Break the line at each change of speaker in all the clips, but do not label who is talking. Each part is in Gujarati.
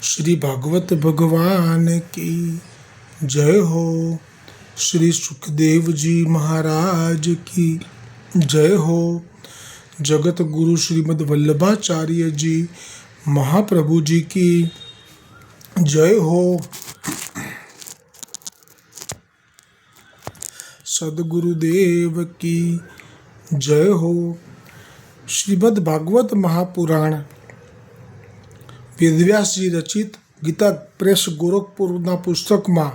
श्री भागवत भगवान की जय हो। श्री सुखदेव जी महाराज की जय हो। जगत गुरु श्रीमद् वल्लभाचार्य जी महाप्रभु जी की जय हो। सद्गुरुदेव की जय हो। श्रीमद् भागवत महापुराण વેદવ્યાસજી રચિત ગીતા પ્રેસ ગોરખપુરના પુસ્તકમાં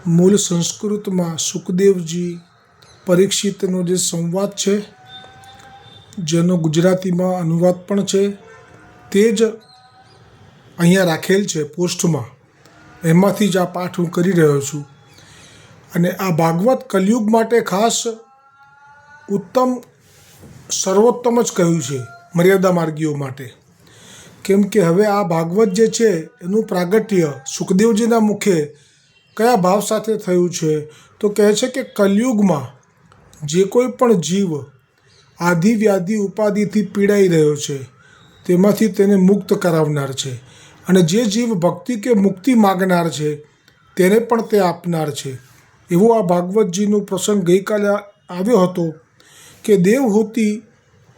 મૂળ સંસ્કૃતમાં સુખદેવજી પરીક્ષિતનો જે સંવાદ છે, જેનો ગુજરાતીમાં અનુવાદ પણ છે, તે જ અહીંયા રાખેલ છે પોસ્ટમાં. એમાંથી જ આ પાઠ હું કરી રહ્યો છું. અને આ ભાગવત કલયુગ માટે ખાસ ઉત્તમ સર્વોત્તમ જ કહ્યું છે મર્યાદા માર્ગીઓ માટે. કેમ કે હવે આ ભાગવત જે છે એનું પ્રાગટ્ય સુખદેવજીના મુખે કયા ભાવ સાથે થયું છે, તો કહે છે કે કલયુગમાં જે કોઈ પણ જીવ આદિ વ્યાધિ ઉપાધિથી પીડાઈ રહ્યો છે તેમાંથી તેને મુક્ત કરાવનાર છે, અને જે જીવ ભક્તિ કે મુક્તિ માગનાર છે તેને પણ તે આપનાર છે. એવો આ ભાગવતજીનો પ્રસંગ ગઈકાલે આવ્યો હતો કે દેવહૂતિ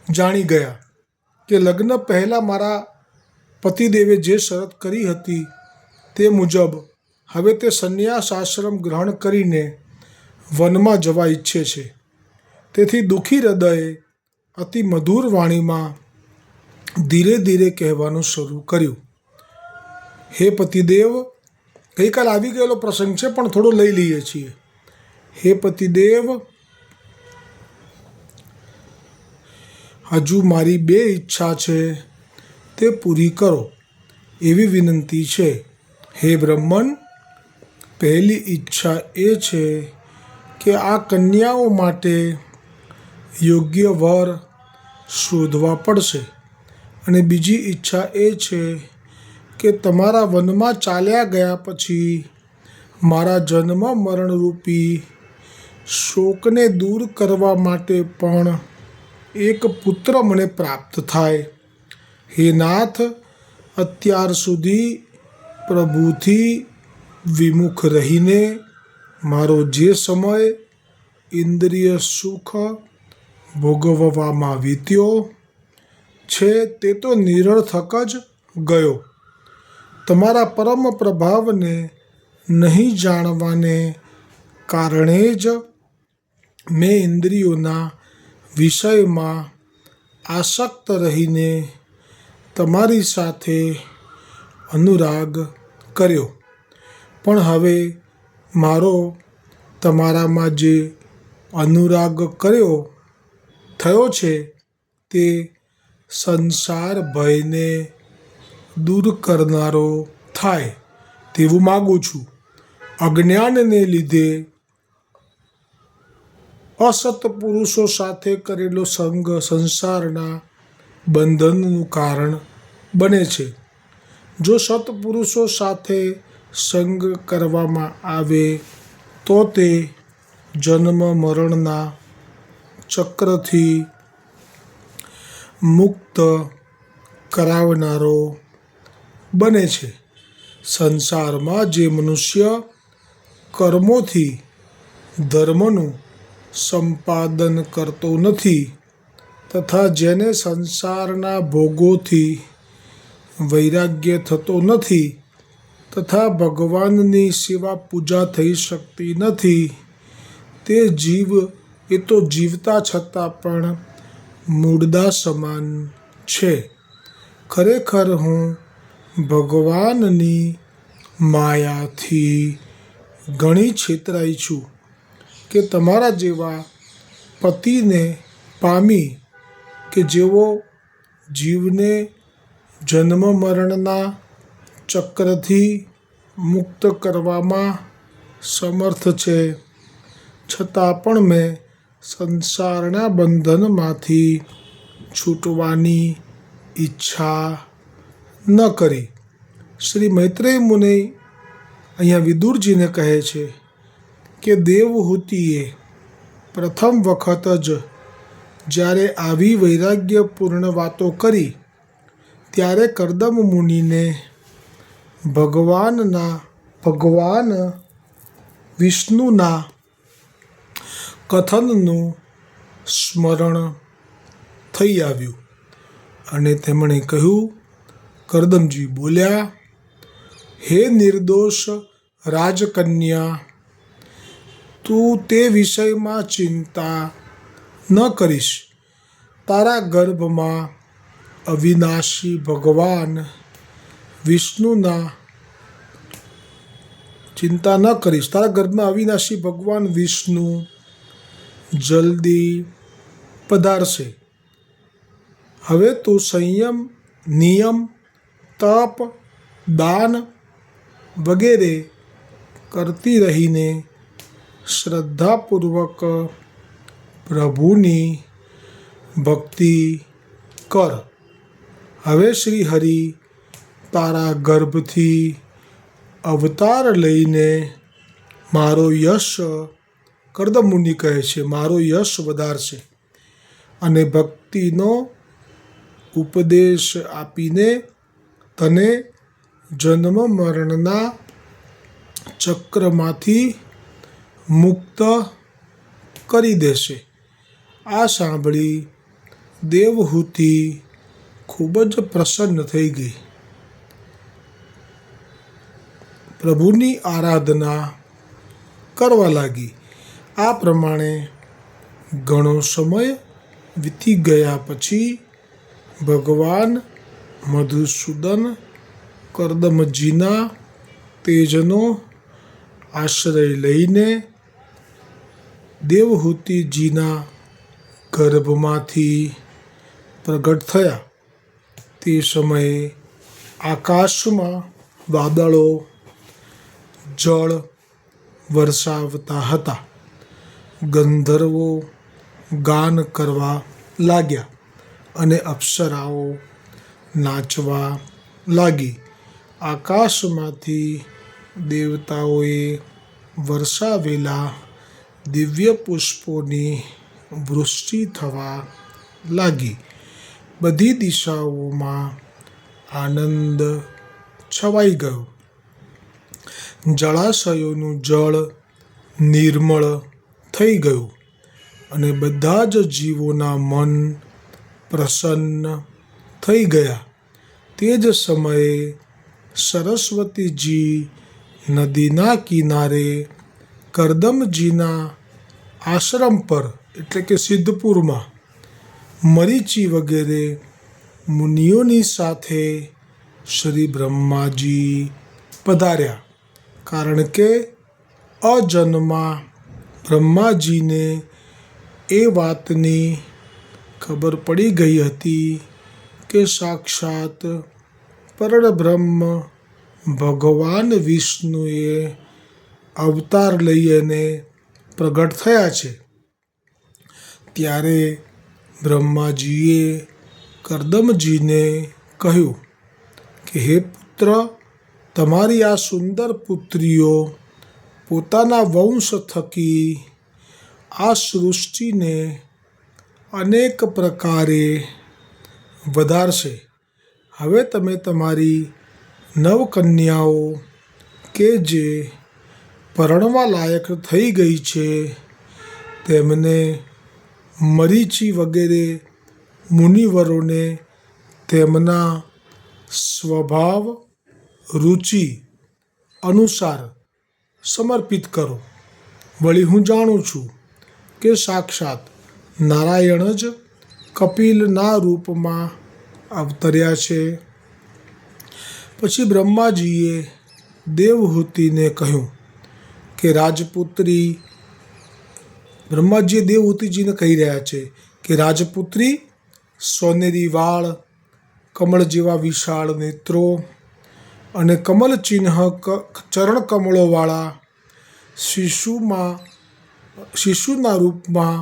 જાણી ગયા કે લગ્ન પહેલાં મારા પતિદેવે જે શરત કરી હતી તે મુજબ હવે તે સંન્યાસ આશ્રમ ગ્રહણ કરીને વનમાં જવા ઈચ્છે છે. તેથી દુઃખી હૃદયે અતિ મધુર વાણીમાં ધીરે ધીરે કહેવાનું શરૂ કર્યું. હે પતિદેવ, ગઈકાલ આવી ગયેલો પ્રસંગ છે પણ થોડો લઈ લઈએ છીએ. હે પતિદેવ, હજુ મારી બે ઈચ્છા છે તે પૂરી કરો એવી વિનંતી છે. હે બ્રહ્મન, પહેલી ઈચ્છા એ છે કે આ કન્યાઓ માટે યોગ્ય વર શોધવા પડશે, અને બીજી ઈચ્છા એ છે કે તમારા વનમાં ચાલ્યા ગયા પછી મારા જન્મ મરણરૂપી શોકને દૂર કરવા માટે પણ એક પુત્ર મને પ્રાપ્ત થાય. હે નાથ, અત્યાર સુધી પ્રભુથી વિમુખ રહીને મારો જે સમય ઇન્દ્રિય સુખ ભોગવવામાં વીત્યો છે તે તો નિરર્થક જ ગયો. તમારા પરમ પ્રભાવને નહીં જાણવાને કારણે જ મેં ઇન્દ્રિયોના વિષયમાં આસક્ત રહીને તમારી સાથે અનુરાગ કર્યો. પણ હવે મારો તમારામાં જે અનુરાગ થયો છે તે સંસાર ભયને દૂર કરનારો થાય તેવું માગું છું. અજ્ઞાનને લીધે અસત પુરુષો સાથે કરેલો સંગ સંસારના બંધનનું કારણ બને છે. જો સત્પુરુષો સાથે સંગ કરવામાં આવે તો તે જન્મ મરણના ચક્રથી મુક્ત કરાવનારો બને છે. સંસારમાં જે મનુષ્ય કર્મોથી ધર્મનું સંપાદન કરતો નથી, તથા જેને સંસારના ભોગોથી વૈરાગ્ય થતો નથી, તથા ભગવાનની સિવા પૂજા થઈ શકતી નથી, તે જીવ એ તો જીવતા છતાં પણ મૂળદા સમાન છે. ખરેખર હું ભગવાનની માયાથી ઘણી છેતરાઈ છું કે તમારા જેવા પતિને પામી કે જેઓ જીવને જન્મ મરણના ચક્રથી મુક્ત કરવામાં સમર્થ છે. છતાં પણ મેં સંસારના બંધનમાંથી છૂટવાની ઈચ્છા ન કરી. શ્રી મૈત્રેય મુનિ અહીંયા વિદુરજીને કહે છે કે દેવહૂતિએ પ્રથમ વખત જ જ્યારે આવી વૈરાગ્યપૂર્ણ વાતો કરી ત્યારે કર્દમ મુનિને ભગવાન વિષ્ણુના કથનનું સ્મરણ થઈ આવ્યું અને તેમણે કહ્યું, કરદમજી બોલ્યા, હે નિર્દોષ રાજકન્યા, તું તે વિષયમાં ચિંતા ન કરીશ. તારા ગર્ભમાં અવિનાશી ભગવાન વિષ્ણુના વિષ્ણુ જલ્દી પધારશે. હવે તું સંયમ, નિયમ, તપ, દાન વગેરે કરતી રહીને શ્રદ્ધાપૂર્વક પ્રભુની ભક્તિ કર. હવે શ્રી હરિ તારા ગર્ભથી અવતાર લઈને મારો યશ, કર્દમુનિ કહે છે, મારો યશ વધારશે અને ભક્તિનો ઉપદેશ આપીને તને જન્મ મરણના ચક્રમાંથી મુક્ત કરી દેશે. આ સાંભળી દેવહૂતિ ખૂબ જ પ્રસન્ન થઈ ગઈ. પ્રભુની આરાધના કરવા લાગી. આ પ્રમાણે ઘણો સમય વીતી ગયા પછી ભગવાન મધુસૂદન કર્દમજીના તેજનો આશ્રય લઈને દેવહૂતિજીના ગર્ભમાંથી પ્રગટ થયા. તે સમયે આકાશમાં વાદળો જળ વરસાવતા હતા. ગંધર્વો ગાન કરવા લાગ્યા અને અપ્સરાઓ નાચવા લાગી. આકાશમાંથી દેવતાઓએ વરસાવેલા દિવ્ય પુષ્પોની વૃષ્ટિ થવા લાગી. બધી દિશાઓમાં આનંદ છવાઈ ગયો. જળાશયોનું જળ નિર્મળ થઈ ગયું અને બધા જ જીવોના મન પ્રસન્ન થઈ ગયા. તે જ સમયે સરસ્વતીજી નદીના કિનારે કર્દમજીના આશ્રમ પર એટલે કે સિદ્ધપુરમાં મરીચી વગેરે મુનિઓની સાથે શ્રી બ્રહ્માજી પધાર્યા. કારણ કે અજન્મા બ્રહ્માજીને એ વાતની ખબર પડી ગઈ હતી કે સાક્ષાત પરબ્રહ્મ ભગવાન વિષ્ણુએ અવતાર લઈને પ્રગટ થયા છે. ત્યારે બ્રહ્માજીએ કર્દમજીને કહ્યું કે હે પુત્ર, તમારી આ સુંદર પુત્રીઓ પોતાના વંશ થકી આ સૃષ્ટિને અનેક પ્રકારે વધારશે. હવે તમે તમારી નવકન્યાઓ કે જે પરણવા લાયક થઈ ગઈ છે તેમને મરીચી વગેરે મુનિવરોને તેમના સ્વભાવ રુચિ અનુસાર સમર્પિત કરો. વળી હું જાણું છું કે સાક્ષાત નારાયણ જ કપિલના રૂપમાં અવતર્યા છે. પછી બ્રહ્માજીએ દેવહૂતિને કહ્યું કે બ્રહ્માજીએ દેવહૂતિજીને કહી રહ્યા છે કે રાજપુત્રી, સોનેરી વાળ, કમળ જેવા વિશાળ નેત્રો અને કમલ ચિહ્ન ચરણ કમળોવાળા શિશુના રૂપમાં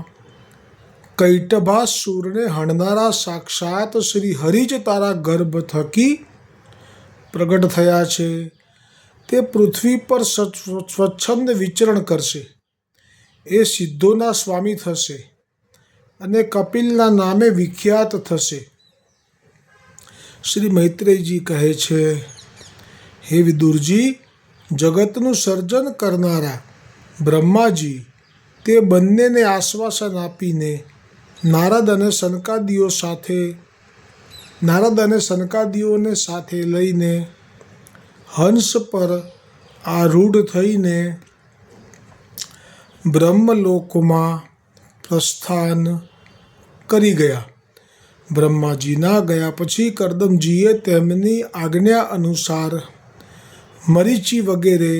કૈટભાસુરને હણનારા સાક્ષાત શ્રી હરિ જ તારા ગર્ભ થકી પ્રગટ થયા છે. તે પૃથ્વી પર સ્વચ્છંદ વિચરણ કરશે. એ સિદ્ધોના સ્વામી થશે અને કપિલના નામે વિખ્યાત થશે. શ્રી મૈત્રેયજી કહે છે, હે વિદુરજી, જગતનું સર્જન કરનારા બ્રહ્માજી તે બંનેને આશ્વાસન આપીને નારદ અને સનકાદીઓને સાથે લઈને હંસ પર આરૂઢ થઈને બ્રહ્મલોકમાં પ્રસ્થાન કરી ગયા. બ્રહ્માજીના ગયા પછી કરદમજીએ તેમની આજ્ઞા અનુસાર મરીચી વગેરે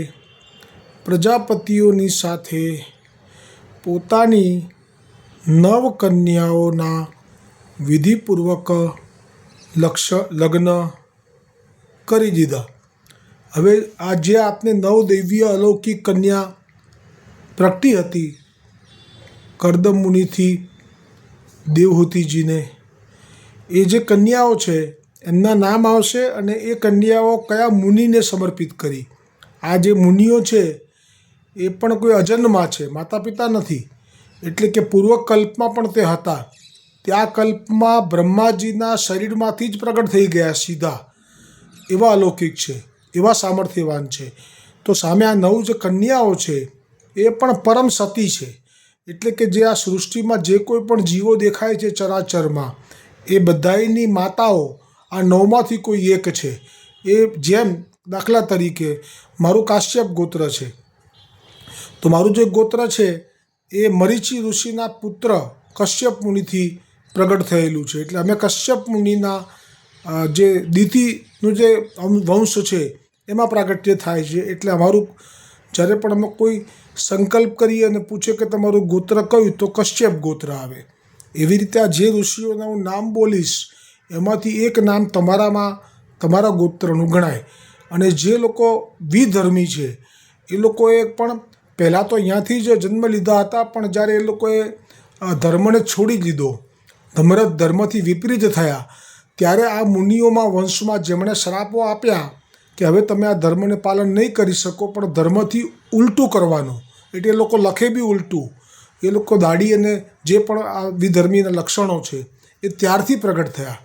પ્રજાપતિઓની સાથે પોતાની 9 કન્યાઓના વિધિપૂર્વક લગ્ન કરી દીધા. હવે આ જે આપને 9 દૈવીય અલૌકિક કન્યા પ્રગટી હતી કરદમ મુનિથી દેવહૂતિજીને, એ જે કન્યાઓ છે એમના નામ આવશે અને એ કન્યાઓ કયા મુનિને સમર્પિત કરી. આ જે મુનિઓ છે એ પણ કોઈ અજન્મા છે, માતા પિતા નથી, એટલે કે પૂર્વકલ્પમાં પણ તે હતા. ત્યાં કલ્પમાં બ્રહ્માજીના શરીરમાંથી જ પ્રગટ થઈ ગયા સીધા. એવા અલૌકિક છે, એવા સામર્થ્યવાન છે. તો સામે આ 9 જે કન્યાઓ છે એ પણ પરમ સતી છે. એટલે કે જે આ સૃષ્ટિમાં જે કોઈ પણ જીવો દેખાય છે ચરાચરમાં, એ બધાયની માતાઓ આ 9માંથી કોઈ એક છે. એ જેમ દાખલા તરીકે મારું કાશ્યપ ગોત્ર છે, તો મારું જે ગોત્ર છે એ મરીચી ઋષિના પુત્ર કશ્યપ મુનિથી પ્રગટ થયેલું છે. એટલે અમે કશ્યપ મુનિના જે દિતિનું જે વંશ છે એમાં પ્રાગટ્ય થાય છે. એટલે અમારું જ્યારે પણ અમે કોઈ સંકલ્પ કરીએ અને પૂછે કે તમારું ગોત્ર કયું, તો કશ્યપ ગોત્ર આવે. એવી રીતે આ જે ઋષિઓના હું નામ બોલીશ એમાંથી એક નામ તમારા ગોત્રનું ગણાય. અને જે લોકો વિધર્મી છે એ લોકોએ પણ પહેલાં તો અહીંયાથી જ જન્મ લીધા હતા, પણ જ્યારે એ લોકોએ ધર્મને છોડી દીધો, ધર્મથી વિપરીત થયા, ત્યારે આ મુનિઓમાં વંશમાં જેમણે શ્રાપો આપ્યા કે હવે તમે આ ધર્મને પાલન નહીં કરી શકો, પણ ધર્મથી ઉલટું કરવાનું, એટલે એ લોકો લખે બી ઉલટું. એ લોકો દાઢી અને જે પણ આ વિધર્મીના લક્ષણો છે એ ત્યારથી પ્રગટ થયા.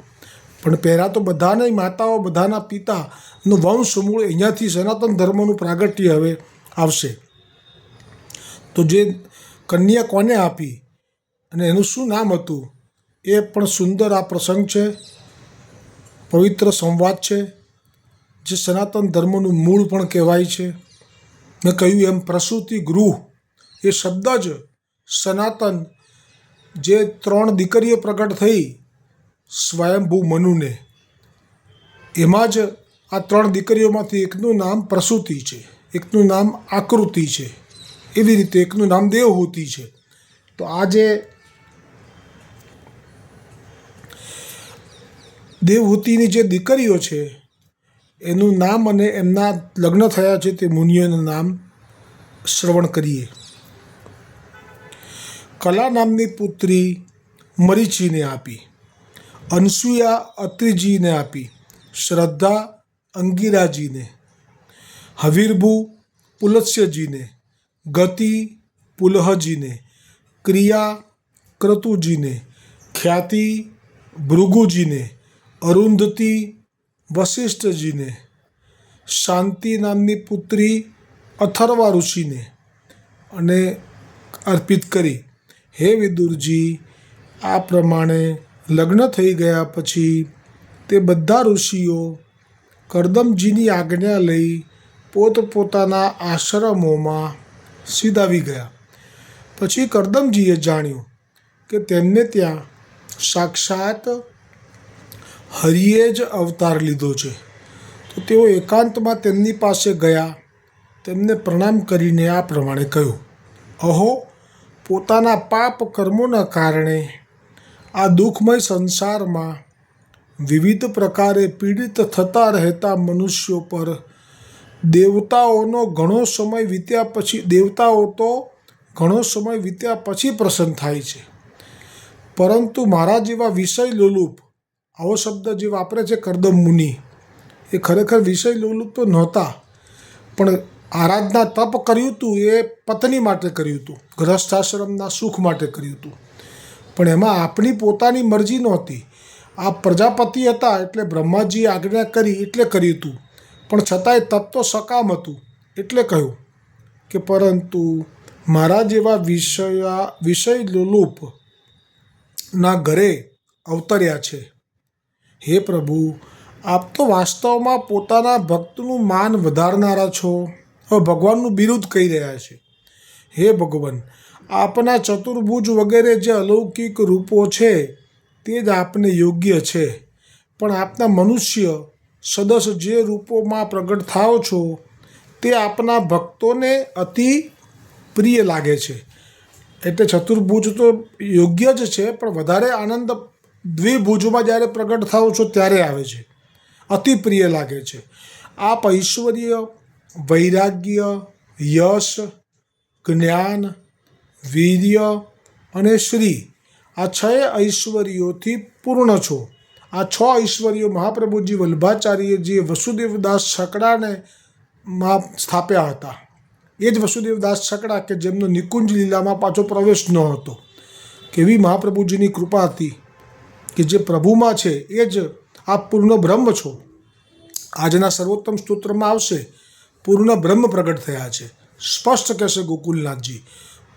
પણ પહેલાં તો બધાની માતાઓ, બધાના પિતાનો વંશ મૂળ અહીંયાથી સનાતન ધર્મનું પ્રાગટ્ય હવે આવશે. તો જે કન્યા કોને આપી અને એનું શું નામ હતું એ પણ સુંદર આ પ્રસંગ છે, પવિત્ર સંવાદ છે, જે સનાતન ધર્મનું મૂળ પણ કહેવાય છે. મેં કહ્યું એમ પ્રસૂતિ ગૃહ એ શબ્દ જ સનાતન, જે 3 દીકરીઓ પ્રગટ થઈ સ્વયંભૂ મનુને, એમાં જ આ 3 દીકરીઓમાંથી એકનું નામ પ્રસૂતિ છે, એકનું નામ આકૃતિ છે, એવી રીતે એકનું નામ દેવહૂતિ છે. તો આ જે દેવહૂતિની જે દીકરીઓ છે એનું નામ અને એમના લગ્ન થયા છે તે મુનિઓના નામ શ્રવણ કરીએ. કલા નામની પુત્રી મરીચીને આપી, અનસૂયા અત્રિજીને આપી, શ્રદ્ધા અંગિરાજીને, હવિર્ભુ પુલત્સ્યજીને, ગતિ પુલહજીને, ક્રિયા ક્રતુજીને, ખ્યાતિ ભૃગુજીને, અરુંધતી વશિષ્ઠજીને, શાંતિ નામની પુત્રી અથર્વા ઋષિને અને અર્પિત કરી. હે વિદુરજી, આ પ્રમાણે લગ્ન થઈ ગયા પછી તે બધા ઋષિઓ કરદમજીની આજ્ઞા લઈ પોતપોતાના આશ્રમોમાં સીધાવી ગયા. પછી કરદમજીએ જાણ્યું કે તેમને ત્યાં સાક્ષાત હરિએ જ અવતાર લીધો છે. તો તેઓ એકાંતમાં તેમની પાસે ગયા, તેમને પ્રણામ કરીને આ પ્રમાણે કહ્યું, અહો, પોતાના પાપ કર્મોના કારણે આ દુઃખમય સંસારમાં વિવિધ પ્રકારે પીડિત થતા રહેતા મનુષ્યો પર દેવતાઓ તો ઘણો સમય વીત્યા પછી પ્રસન્ન થાય છે, પરંતુ મારા જેવા વિષય લોલુપ, આવો શબ્દ જે વાપરે છે કરદમ મુનિ, એ ખરેખર વિષય લોલુપ તો નહોતા, પણ આરાધના તપ કર્યું હતું એ પત્ની માટે કર્યું હતું, ગૃહસ્થાશ્રમના સુખ માટે કર્યું હતું. પણ એમાં આપણી પોતાની મરજી નહોતી. આ પ્રજાપતિ હતા એટલે બ્રહ્માજીએ આજ્ઞા કરી એટલે કર્યું હતું, પણ છતાંય તપ તો સકામ હતું. એટલે કહ્યું કે પરંતુ મારા જેવા વિષય લોલુપના ઘરે અવતર્યા છે. હે પ્રભુ, આપ તો વાસ્તવમાં પોતાના ભક્તનું માન વધારનારા છો. હવે ભગવાનનું બિરુદ કહી રહ્યા છે. હે ભગવાન, આપના ચતુર્ભુજ વગેરે જે અલૌકિક રૂપો છે તે જ આપને યોગ્ય છે. પણ આપના મનુષ્ય સદસ જે રૂપોમાં પ્રગટ થાઓ છો તે આપના ભક્તોને અતિ પ્રિય લાગે છે. એટલે ચતુર્ભુજ તો યોગ્ય જ છે, પણ વધારે આનંદ દ્વિભુજમાં જ્યારે પ્રગટ થાઓ છો ત્યારે આવે છે, અતિ પ્રિય લાગે છે. આપ ઐશ્વર્ય, વૈરાગ્ય, યશ, જ્ઞાન, વીર્ય અને શ્રી આ 6 ઐશ્વર્યોથી પૂર્ણ છો. આ 6 ઐશ્વર્યો મહાપ્રભુજી વલ્લભાચાર્યજીએ વસુદેવદાસ છકડાને સ્થાપ્યા હતા. એ જ વસુદેવદાસ છકડા કે જેમનો નિકુંજ લીલામાં પાછો પ્રવેશ ન હતો. કેવી મહાપ્રભુજીની કૃપા હતી કે જે પ્રભુમાં છે એ જ આપ પૂર્ણ બ્રહ્મ છો. આજના સર્વોત્તમ સ્તોત્રમાં આવશે પૂર્ણ બ્રહ્મ પ્રગટ થયા છે. સ્પષ્ટ કહેશે ગોકુલનાથજી,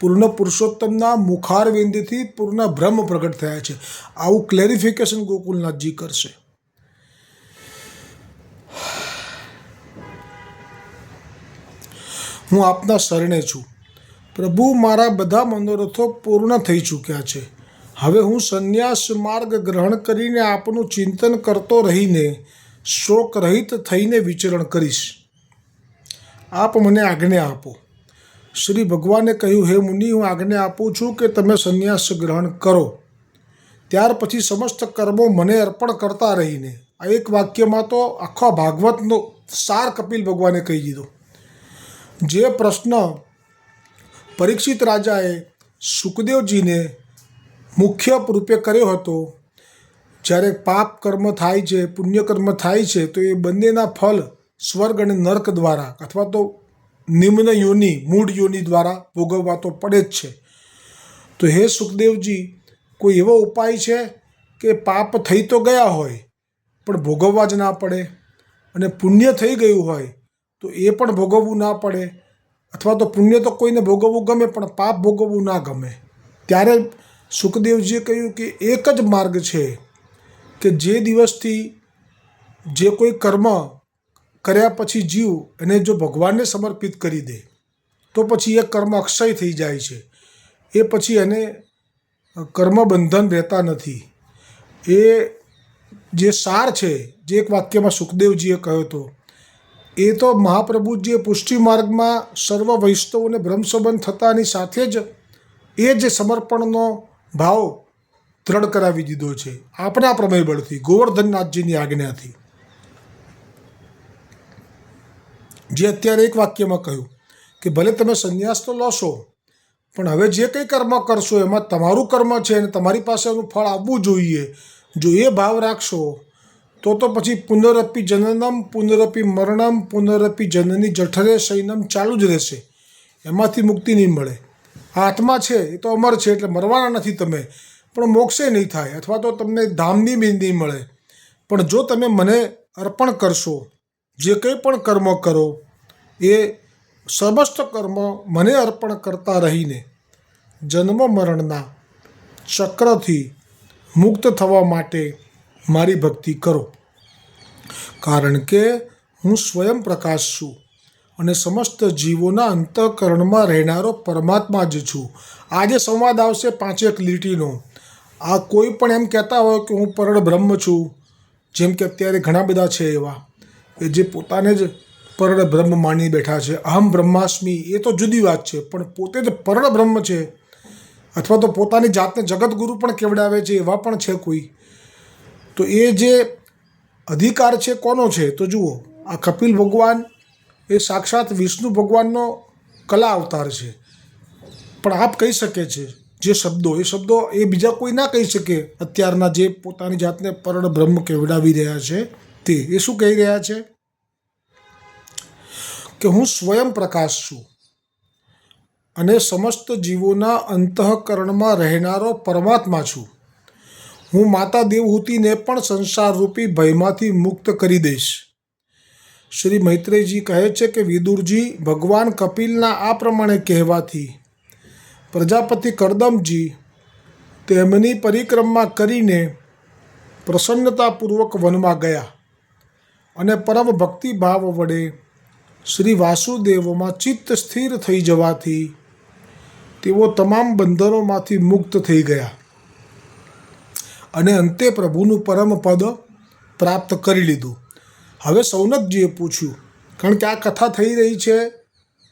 પૂર્ણ પુરુષોત્તમના મુખારવિંદથી પૂર્ણ બ્રહ્મ પ્રગટ થયા છે. આવું ક્લેરિફિકેશન ગોકુલનાથજી કરશે. હું આપના શરણે છું. પ્રભુ, મારા બધા મનોરથો પૂર્ણ થઈ ચૂક્યા છે. હવે હું સંન્યાસ માર્ગ ગ્રહણ કરીને આપનું ચિંતન કરતો રહીને શોક રહિત થઈને વિચરણ કરીશ. આપ મને આજ્ઞા આપો. શ્રી ભગવાને કહ્યું, હે મુનિ, હું આજ્ઞા આપું છું કે તમે સંન્યાસ ગ્રહણ કરો. ત્યાર પછી સમસ્ત કર્મો મને અર્પણ કરતા રહીને. આ એક વાક્યમાં તો આખા ભાગવતનો સાર કપિલ ભગવાને કહી દીધો. જે પ્રશ્ન પરીક્ષિત રાજાએ સુખદેવજીને મુખ્ય રૂપે કર્યો હતો, જ્યારે પાપ કર્મ થાય છે, પુણ્ય કર્મ થાય છે, તો એ બંનેના ફલ સ્વર્ગ અને નર્ક દ્વારા અથવા તો નિમ્ન યોનિ, મૂળ યોનિ દ્વારા ભોગવવા તો પડે જ છે. તો હે સુખદેવજી, કોઈ એવો ઉપાય છે કે પાપ થઈ તો ગયા હોય પણ ભોગવવા જ ના પડે, અને પુણ્ય થઈ ગયું હોય તો એ પણ ભોગવવું ના પડે, અથવા તો પુણ્ય તો કોઈને ભોગવવું ગમે પણ પાપ ભોગવવું ના ગમે. ત્યારે સુખદેવજીએ કહ્યું કે એક જ માર્ગ છે કે જે દિવસથી જે કોઈ કર્મ કર્યા પછી જીવ એને જો ભગવાનને સમર્પિત કરી દે તો પછી એ કર્મ અક્ષય થઈ જાય છે. એ પછી એને કર્મ બંધન રહેતા નથી. એ જે સાર છે, જે એક વાક્યમાં સુખદેવજીએ કહ્યો હતો, એ તો મહાપ્રભુજીએ પુષ્ટિ માર્ગમાં સર્વ વૈષ્ણવોને બ્રહ્મસંબંધ થતાની સાથે જ એ જ સમર્પણનો ભાવ દ્રઢ કરાવી દીધો છે આપણા પ્રમેય બળથી, ગોવર્ધનનાથજીની આજ્ઞાથી. જે અત્યારે એક વાક્યમાં કહ્યું કે ભલે તમે સંન્યાસ તો લોશો, પણ હવે જે કંઈ કર્મ કરશો એમાં તમારું કર્મ છે અને તમારી પાસે એનું ફળ આવવું જોઈએ. જો એ ભાવ રાખશો તો પછી પુનરપી જનનમ, પુનરપી મરણમ, પુનરપી જનની જઠરે શયનમ ચાલુ જ રહેશે. એમાંથી મુક્તિ નહીં મળે. આત્મા છે એ તો અમર છે, એટલે મરવાના નથી તમે, પણ મોક્ષે નહીં થાય અથવા તો તમને ધામની બી નહીં મળે. પણ જો તમે મને અર્પણ કરશો, જે કંઈ પણ કર્મ કરો એ સમસ્ત કર્મ મને અર્પણ કરતા રહીને જન્મ મરણના ચક્રથી મુક્ત થવા માટે મારી ભક્તિ કરો. કારણ કે હું સ્વયં પ્રકાશ છું અને સમસ્ત જીવોના અંતઃકરણમાં રહેનારો પરમાત્મા જ છું. આજે સંવાદ આવશે 5 લીટીનો. આ કોઈ પણ એમ કહેતા હોય કે હું પરળ બ્રહ્મ છું, જેમ કે અત્યારે ઘણા બધા છે એવા કે જે પોતાને જ પરળ બ્રહ્મ માની બેઠા છે. અહમ બ્રહ્માસ્મિ, એ તો જુદી વાત છે, પણ પોતે જ પરળ બ્રહ્મ છે, અથવા તો પોતાની જાતને જગતગુરુ પણ કેવડાવે છે, એવા પણ છે કોઈ. તો એ જે અધિકાર છે કોનો છે? તો જુઓ, આ કપિલ ભગવાન એ સાક્ષાત વિષ્ણુ ભગવાનનો કલા અવતાર છે. પણ આપ કહી શકે છે જે શબ્દો, એ શબ્દો એ બીજા કોઈ ના કહી શકે. અત્યારના જે પોતાની જાતને પરળ બ્રહ્મ કેવડાવી રહ્યા છે તે એ શું કહી રહ્યા છે કે હું સ્વયં પ્રકાશ છું અને સમસ્ત જીવોના અંતઃકરણમાં રહેનારો પરમાત્મા છું. હું માતા દેવહૂતિને પણ સંસારરૂપી ભયમાંથી મુક્ત કરી દઈશ. શ્રી મૈત્રેયજી કહે છે કે વિદુરજી, ભગવાન કપિલના આ પ્રમાણે કહેવાથી પ્રજાપતિ કરદમજી તેમની પરિક્રમા કરીને પ્રસન્નતાપૂર્વક વનમાં ગયા અને પરમ ભક્તિભાવ વડે શ્રી વાસુદેવમાં ચિત્ત સ્થિર થઈ જવાથી તેઓ તમામ બંધનોમાંથી મુક્ત થઈ ગયા અને અંતે પ્રભુનું પરમ પદ પ્રાપ્ત કરી લીધું. હવે સૌનકજીએ પૂછ્યું, કારણ કે આ કથા થઈ રહી છે,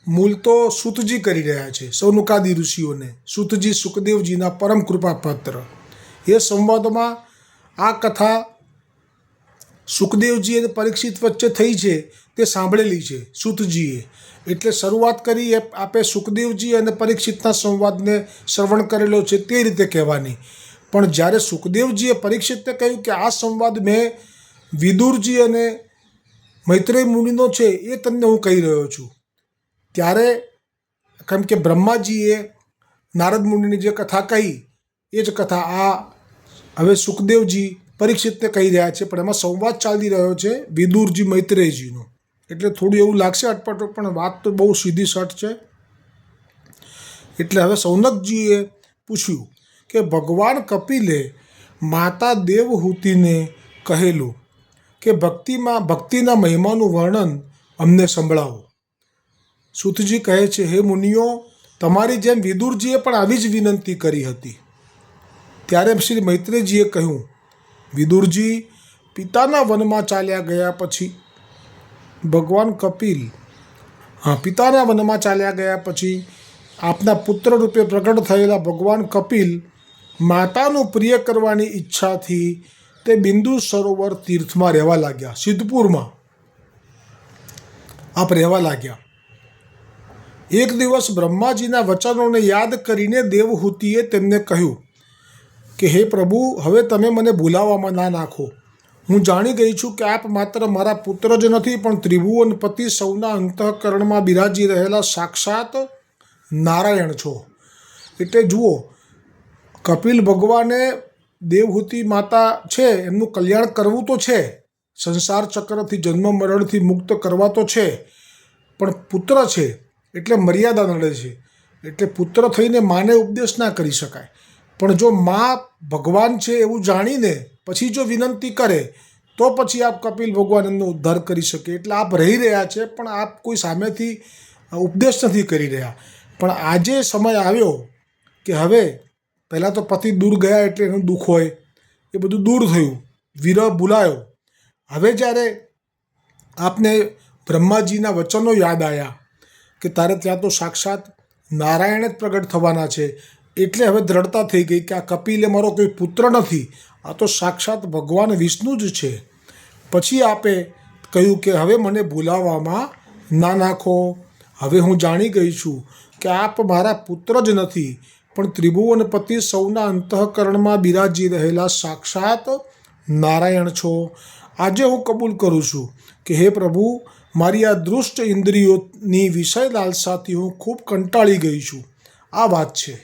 મૂળ તો સૂતજી કરી રહ્યા છે, સૌનકાદિ ઋષિઓને, સૂતજી સુખદેવજીના પરમ કૃપાપાત્ર. એ સંવાદમાં આ કથા સુખદેવજી અને પરીક્ષિત વચ્ચે થઈ છે તે સાંભળેલી છે સૂતજીએ. એટલે શરૂઆત કરી આપે સુખદેવજી અને પરીક્ષિતના સંવાદને શ્રવણ કરેલો છે તે રીતે કહેવાની. પણ જ્યારે સુખદેવજીએ પરીક્ષિતને કહ્યું કે આ સંવાદ મેં વિદુરજી અને મૈત્રેય મુનિનો છે એ તમને હું કહી રહ્યો છું, ત્યારે કેમ કે બ્રહ્માજીએ નારદ મુનિની જે કથા કહી એ જ કથા આ હવે સુખદેવજી પરીક્ષિતને કહી રહ્યા છે, પણ એમાં સંવાદ ચાલી રહ્યો છે વિદુરજી મૈત્રેયજીનો. એટલે થોડું એવું લાગશે અટપટો, પણ વાત તો બહુ સીધી સટ છે. એટલે હવે સૌનકજીએ પૂછ્યું કે ભગવાન કપિલે માતા દેવહૂતિને કહેલું કે ભક્તિના મહિમાનું વર્ણન અમને સંભળાવો. સૂતજી કહે છે, હે મુનિઓ, તમારી જેમ વિદુરજીએ પણ આવી જ વિનંતી કરી હતી. ત્યારે શ્રી મૈત્રેયજીએ કહ્યું, વિદુરજી, પિતાના વનમાં ચાલ્યા ગયા પછી આપના પુત્ર રૂપે પ્રગટ થયેલા ભગવાન કપિલ માતાનું પ્રિય કરવાની ઈચ્છાથી તે બિંદુ સરોવર તીર્થમાં રહેવા લાગ્યા, સિદ્ધપુરમાં આપ રહેવા લાગ્યા. એક દિવસ બ્રહ્માજીના વચનોને યાદ કરીને દેવહૂતિએ તેમને કહ્યું કે હે પ્રભુ, હવે તમે મને ભૂલાવામાં ના નાખો. હું જાણી ગઈ છું કે આપ માત્ર મારા પુત્ર જ નથી, પણ ત્રિભુવન પતિ સૌના અંતઃકરણમાં બિરાજી રહેલા સાક્ષાત નારાયણ છો. એટલે જુઓ, કપિલ ભગવાને દેવહૂતિ માતા છે એમનું કલ્યાણ કરવું તો છે, સંસાર ચક્રથી જન્મ મરણથી મુક્ત કરવા તો છે, પણ પુત્ર છે એટલે મર્યાદા નડે છે. એટલે પુત્ર થઈને માને ઉપદેશ ના કરી શકાય, પણ જો મા ભગવાન છે એવું જાણીને પછી જો વિનંતી કરે તો પછી આપ કપિલ ભગવાન એમનો ઉદ્ધાર કરી શકે. એટલે આપ રહી રહ્યા છે, પણ આપ કોઈ સામેથી ઉપદેશ નથી કરી રહ્યા. પણ આજે સમય આવ્યો કે હવે પહેલાં તો પતિ દૂર ગયા એટલે એનું દુઃખ હોય એ બધું દૂર થયું, વિરહ ભૂલાયો. હવે જ્યારે આપને બ્રહ્માજીના વચનો યાદ આવ્યા કે તારે ત્યાં તો સાક્ષાત નારાયણ જ પ્રગટ થવાના છે, એટલે હવે દ્રઢતા થઈ ગઈ કે આ કપિલ એ મારો કોઈ પુત્ર નથી, આ તો સાક્ષાત ભગવાન વિષ્ણુ જ છે. પછી આપે કહ્યું કે હવે મને ભૂલાવામાં ના નાખો. હવે હું જાણી ગઈ છું કે આપ મારા પુત્ર જ નથી, પણ ત્રિભુવનપતિ સૌના અંતઃકરણમાં બિરાજી રહેલા સાક્ષાત નારાયણ છો. આજે હું કબૂલ કરું છું કે હે પ્રભુ, મારી આ દુષ્ટ ઇન્દ્રિયોની વિષય લાલસાથી હું ખૂબ કંટાળી ગઈ છું. આ વાત છે.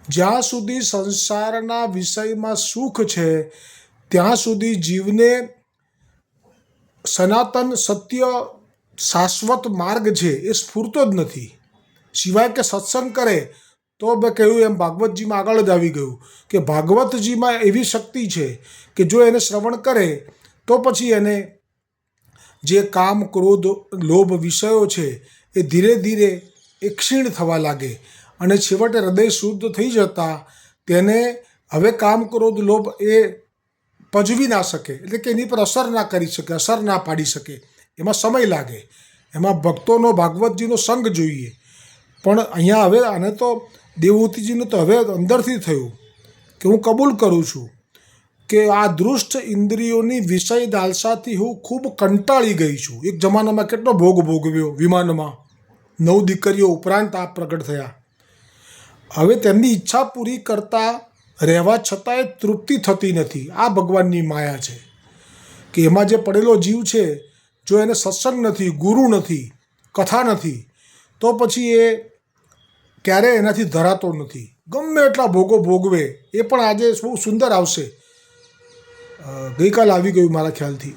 જ્યાં સુધી સંસારના વિષયમાં સુખ છે ત્યાં સુધી જીવને સનાતન સત્ય શાશ્વત માર્ગ છે એ સ્ફૂરતો જ નથી. સિવાય કે સત્સંગ કરે તો મેં કહ્યું એમ ભાગવતજીમાં આગળ જ આવી ગયું કે ભાગવતજીમાં એવી શક્તિ છે કે જો એને શ્રવણ કરે તો પછી એને જે કામ ક્રોધ લોભ વિષયો છે એ ધીરે ધીરે એ ક્ષીણ થવા લાગે અને છેવટે હૃદય શુદ્ધ થઈ જતાં તેને હવે કામ ક્રોધ લોભ એ પજવી ના શકે, એટલે કે એની પર અસર ના કરી શકે, અસર ના પાડી શકે. એમાં સમય લાગે, એમાં ભક્તોનો ભાગવતજીનો સંગ જોઈએ. પણ અહીંયા હવે આને તો દેવહૂતિજીનું તો હવે અંદરથી થયું કે હું કબૂલ કરું છું કે આ દુષ્ટ ઇન્દ્રિયોની વિષય લાલસાથી હું ખૂબ કંટાળી ગઈ છું. એક જમાનામાં કેટલો ભોગ ભોગવ્યો, વિમાનમાં 9 દીકરીઓ ઉપરાંત આપ પ્રગટ થયા. હવે તેમની ઈચ્છા પૂરી કરતા રહેવા છતાંય તૃપ્તિ થતી નથી. આ ભગવાનની માયા છે કે એમાં જે પડેલો જીવ છે, જો એને સત્સંગ નથી, ગુરુ નથી, કથા નથી, તો પછી એ ક્યારેય એનાથી ધરાતો નથી. ગમે એટલા ભોગો ભોગવે એ પણ આજે બહુ સુંદર આવશે. ગઈકાલ આવી ગયું મારા ખ્યાલથી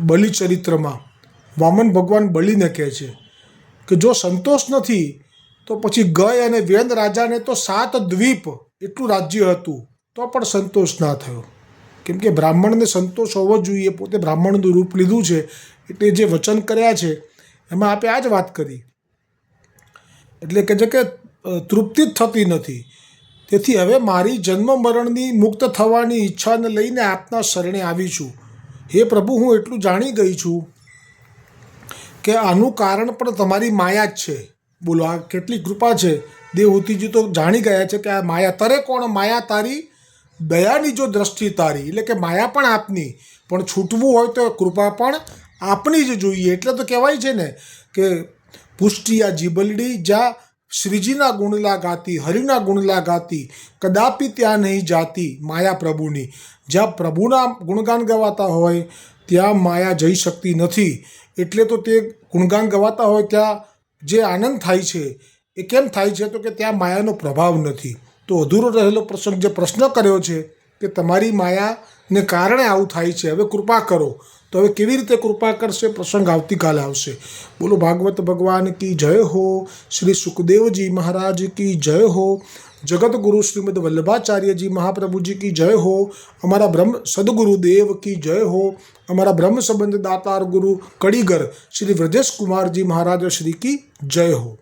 બલિચરિત્રમાં વામન ભગવાન બલિને કહે છે કે જો સંતોષ નથી તો પછી ગય અને વેદ રાજાને તો 7 દ્વીપ એટલું રાજ્ય હતું તો પણ સંતોષ ના થયો. કેમ કે બ્રાહ્મણને સંતોષ હોવો જોઈએ. પોતે બ્રાહ્મણનું રૂપ લીધું છે એટલે જે વચન કર્યા છે એમાં આપણે આ જ વાત કરી. એટલે કે છે કે તૃપ્તિ જ થતી નથી. તેથી હવે મારી જન્મ મરણની મુક્ત થવાની ઈચ્છાને લઈને આપના શરણે આવી છું. હે પ્રભુ, હું એટલું જાણી ગઈ છું કે આનું કારણ પણ તમારી માયા જ છે. બોલો, આ કેટલી કૃપા છે. દેવહૂતિજી તો જાણી ગયા છે કે આ માયા. તરે કોણ માયા તારી, દયાની જો દ્રષ્ટિ તારી. એટલે કે માયા પણ આપની, પણ છૂટવું હોય તો કૃપા પણ આપની જ જોઈએ. એટલે તો કહેવાય છે ને કે પુષ્ટિયા જીબલડી જ્યાં શ્રીજીના ગુણલા ગાતી, હરિના ગુણલા ગાતી, કદાપી ત્યાં નહીં જાતી માયા પ્રભુની. જ્યાં પ્રભુના ગુણગાન ગવાતા હોય ત્યાં માયા જઈ શકતી નથી. એટલે તો તે ગુણગાન ગવાતા હોય ત્યાં જે આનંદ થાય છે એ કેમ થાય છે? તો કે ત્યાં માયાનો પ્રભાવ નથી. તો અધૂરો રહેલો પ્રસંગ જે પ્રશ્ન કર્યો છે કે તમારી માયાને કારણે આવું થાય છે, હવે કૃપા કરો. તો હવે કેવી રીતે કૃપા કરશે? પ્રસંગ આવતીકાલે આવશે. બોલો ભાગવત ભગવાન કી જય હો. શ્રી સુખદેવજી મહારાજ કી જય હો. જગતગુરુ શ્રીમદ વલ્લભાચાર્યજી મહાપ્રભુજી કી જય હો. અમારા બ્રહ્મ સદગુરુદેવ કી જય હો. અમારા બ્રહ્મ સંબંધ દાતાર ગુરુ કડીગર શ્રી વ્રજેશ કુમારજી મહારાજ શ્રી કી જય હો.